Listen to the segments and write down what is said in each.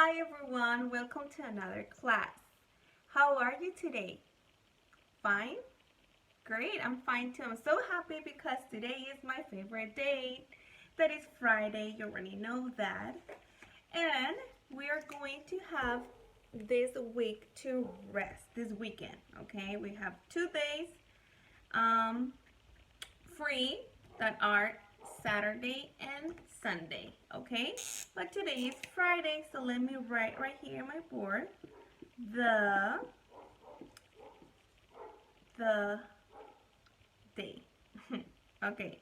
Hi everyone, welcome to another class. How are you today? Fine? Great, I'm fine too. I'm so happy because today is my favorite day. That is Friday, you already know that. And we are going to have this week to rest, this weekend, okay? We have 2 days um, free that are Saturday and Sunday, okay? But today is Friday, so let me write right here on my board the the day. Okay,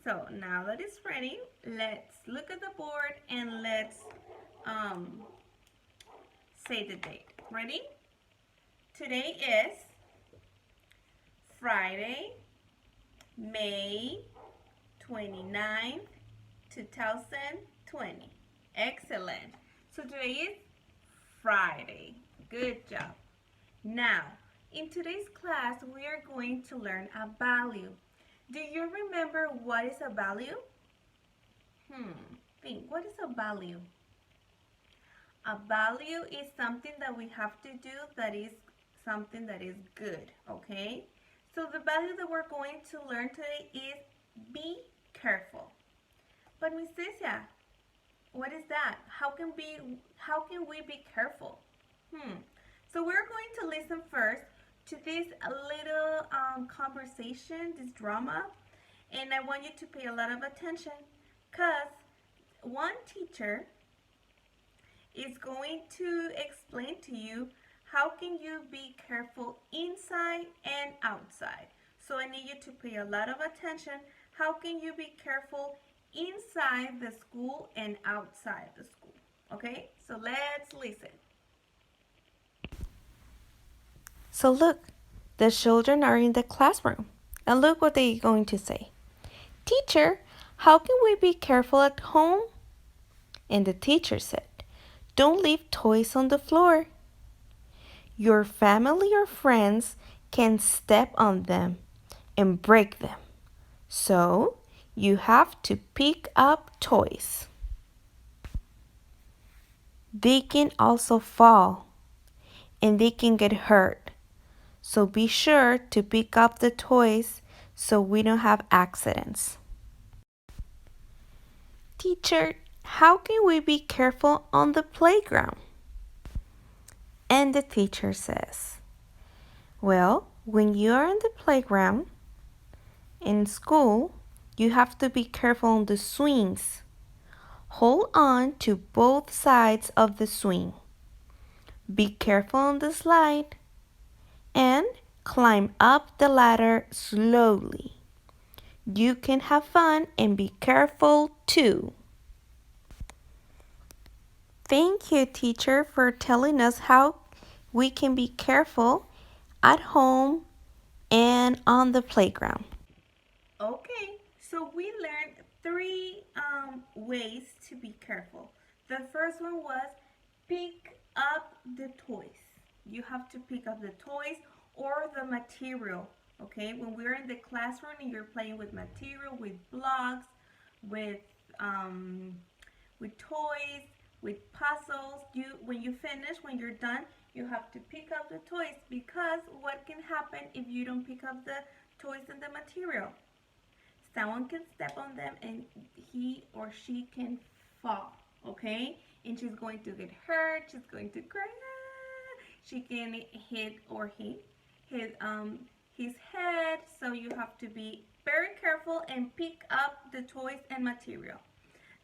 so now that it's ready, let's look at the board and let's um, say the date. Ready? Today is Friday, May 29th, 2020. Excellent. So today is Friday. Good job. Now, in today's class, we are going to learn a value. Do you remember what is a value? Think, what is a value? A value is something that we have to do that is something that is good, okay? So the value that we're going to learn today is be careful. But Miss Cesiah, what is that? How can we be careful? So we're going to listen first to this little conversation, this drama, and I want you to pay a lot of attention because one teacher is going to explain to you how can you be careful inside and outside. So I need you to pay a lot of attention. How can you be careful inside the school and outside the school? Okay, so let's listen. So look, the children are in the classroom. And look what they're going to say. Teacher, how can we be careful at home? And the teacher said, don't leave toys on the floor. Your family or friends can step on them and break them. So you have to pick up toys. They can also fall and they can get hurt. So be sure to pick up the toys so we don't have accidents. Teacher, how can we be careful on the playground? And the teacher says, well, when you are in the playground, in school, you have to be careful on the swings. Hold on to both sides of the swing. Be careful on the slide and climb up the ladder slowly. You can have fun and be careful too. Thank you, teacher, for telling us how we can be careful at home and on the playground. Okay, so we learned three ways to be careful. The first one was pick up the toys. You have to pick up the toys or the material. Okay, when we're in the classroom and you're playing with material, with blocks, with um, with toys, with puzzles, when you finish, when you're done, you have to pick up the toys because what can happen if you don't pick up the toys and the material? Someone can step on them and he or she can fall, okay? And she's going to get hurt, she's going to cry, she can hit or hit his head, so you have to be very careful and pick up the toys and material.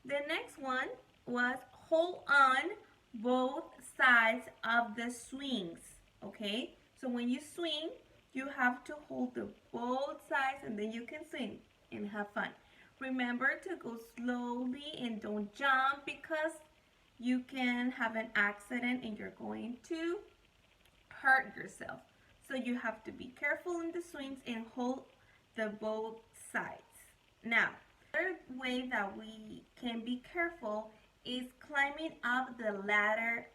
The next one was hold on both sides of the swings, okay? So when you swing, you have to hold the both sides and then you can swing and have fun. Remember to go slowly and don't jump because you can have an accident and you're going to hurt yourself. So you have to be careful in the swings and hold the both sides. Now, another way that we can be careful is climbing up the ladder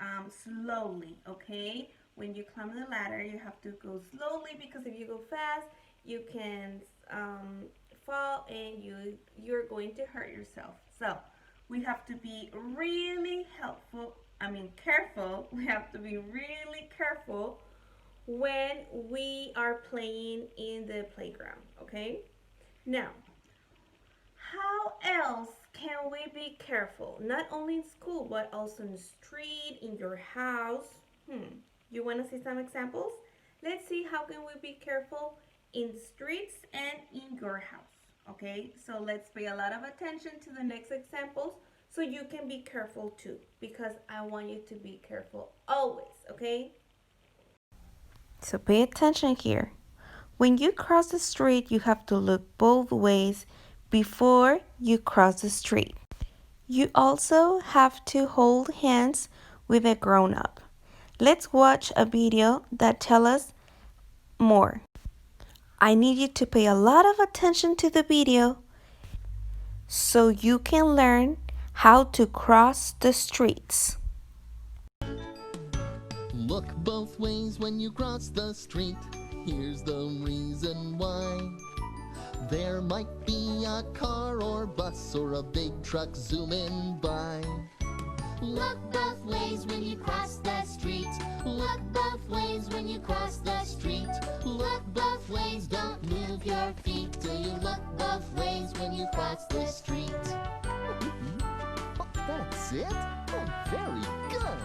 slowly, okay? When you climb the ladder, you have to go slowly because if you go fast, you can fall and you're going to hurt yourself. So we have to be really helpful, careful. We have to be really careful when we are playing in the playground, okay? Now, how else can we be careful? Not only in school, but also in the street, in your house. You want to see some examples? Let's see how can we be careful in the streets and in your house. Okay, so let's pay a lot of attention to the next examples so you can be careful too, because I want you to be careful always, okay? So pay attention here. When you cross the street, you have to look both ways before you cross the street. You also have to hold hands with a grown-up. Let's watch a video that tells us more. I need you to pay a lot of attention to the video so you can learn how to cross the streets. Look both ways when you cross the street. Here's the reason why. There might be a car or bus or a big truck zooming by. Look both ways when you cross the street. Look both ways when you cross the street. Look both ways, don't move your feet till you look both ways when you cross the street. That's it? Oh, very good.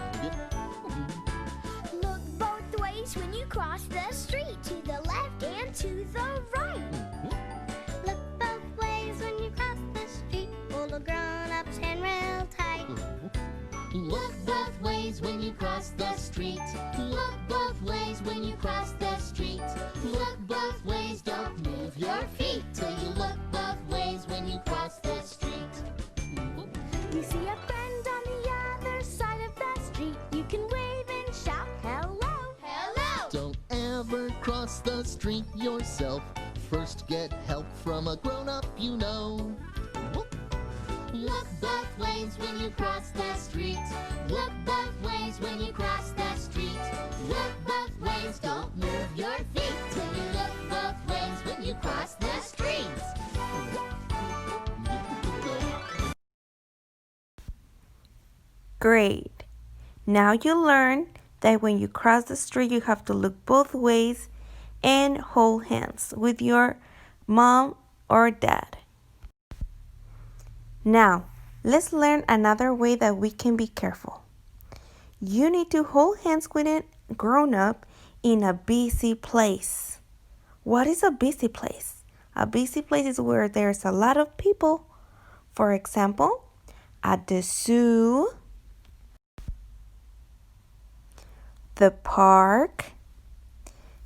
Look both ways when you cross the street, to the left and to the right. Look both ways when you cross the street, hold a grown-up's hand real tight. Look both ways when you cross the street. Look both ways when you cross the street. Look both ways, don't move your feet till you look both ways when you cross the street. You see a friend on the other side of the street, you can wave and shout, hello, hello. Don't ever cross the street yourself. First get help from a grown-up you know. Look both ways when you cross the street. Look both ways when you cross the street. Look both ways, don't move your feet till you look both ways when you cross the street. Great. Now you learn that when you cross the street, you have to look both ways and hold hands with your mom or dad. Now, let's learn another way that we can be careful. You need to hold hands with a grown-up in a busy place. What is a busy place? A busy place is where there's a lot of people. For example, at the zoo, the park,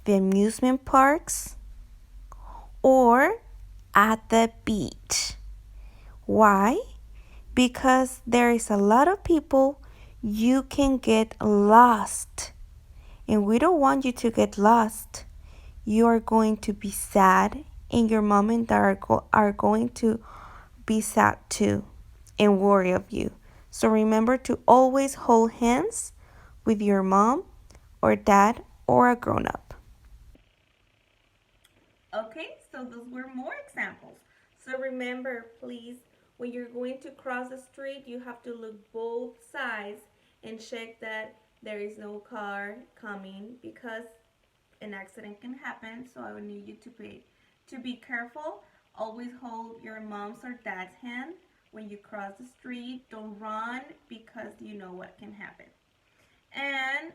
the amusement parks, or at the beach. Why? Because there is a lot of people, you can get lost. And we don't want you to get lost. You are going to be sad, and your mom and dad are going to be sad too and worry of you. So remember to always hold hands with your mom or dad or a grown-up. Okay, so those were more examples. So remember, please, when you're going to cross the street, you have to look both sides and check that there is no car coming, because an accident can happen. So I would need you to be careful. Always hold your mom's or dad's hand when you cross the street. Don't run, because you know what can happen. And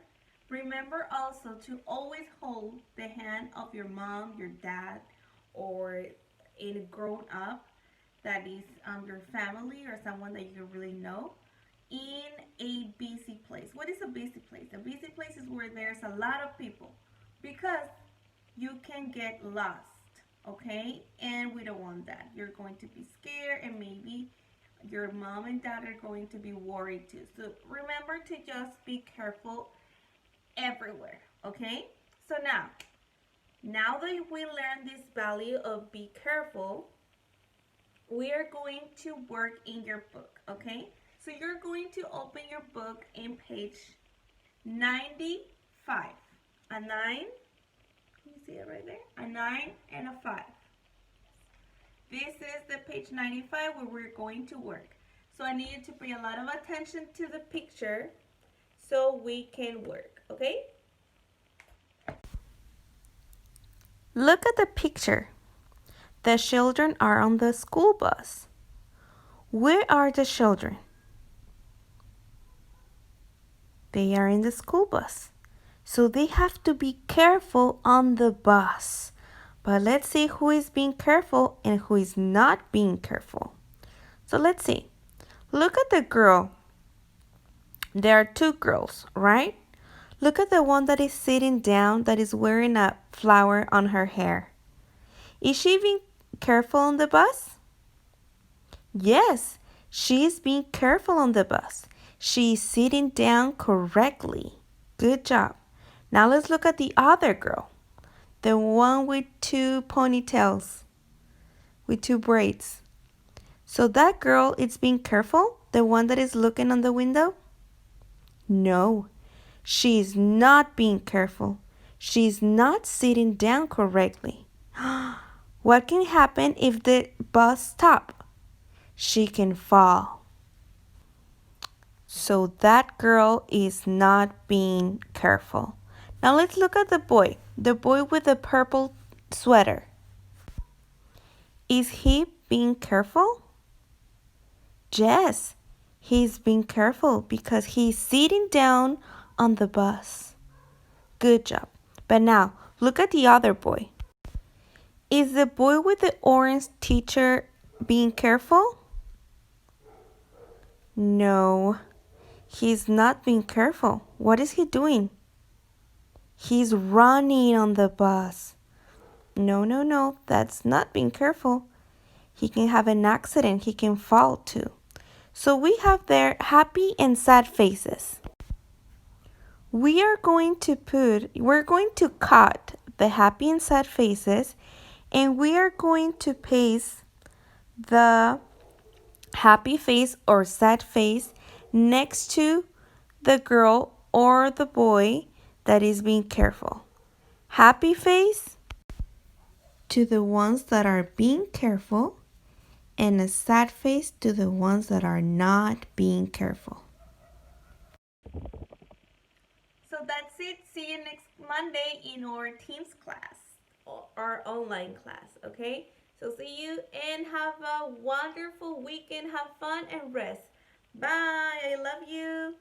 remember also to always hold the hand of your mom, your dad, or a grown up that is your family or someone that you really know in a busy place. What is a busy place? A busy place is where there's a lot of people, because you can get lost, okay? And we don't want that. You're going to be scared, and maybe your mom and dad are going to be worried too. So remember to just be careful everywhere, okay? So now that we learned this value of be careful, we are going to work in your book, okay? So you're going to open your book in page 95. A 9, can you see it right there? A 9 and a 5. This is the page 95 where we're going to work. So I need you to pay a lot of attention to the picture so we can work, okay? Look at the picture. The children are on the school bus. Where are the children? They are in the school bus. So they have to be careful on the bus. But let's see who is being careful and who is not being careful. So let's see. Look at the girl. There are two girls, right? Look at the one that is sitting down that is wearing a flower on her hair. Is she being careful on the bus? Yes, she is being careful on the bus. She is sitting down correctly. Good job. Now let's look at the other girl. The one with two ponytails, with two braids. So that girl is being careful? The one that is looking on the window? No, she is not being careful. She is not sitting down correctly. What can happen if the bus stops? She can fall. So that girl is not being careful. Now let's look at the boy with the purple sweater. Is he being careful? Yes, he's being careful because he's sitting down on the bus. Good job. But now look at the other boy. Is the boy with the orange teacher being careful? No, he's not being careful. What is he doing? He's running on the bus. No, that's not being careful. He can have an accident. He can fall too. So we have there happy and sad faces. We're going to cut the happy and sad faces, and we are going to paste the happy face or sad face next to the girl or the boy that is being careful. Happy face to the ones that are being careful, and a sad face to the ones that are not being careful. So that's it. See you next Monday in our Teams class or our online class, okay? So see you and have a wonderful weekend. Have fun and rest. Bye. I love you.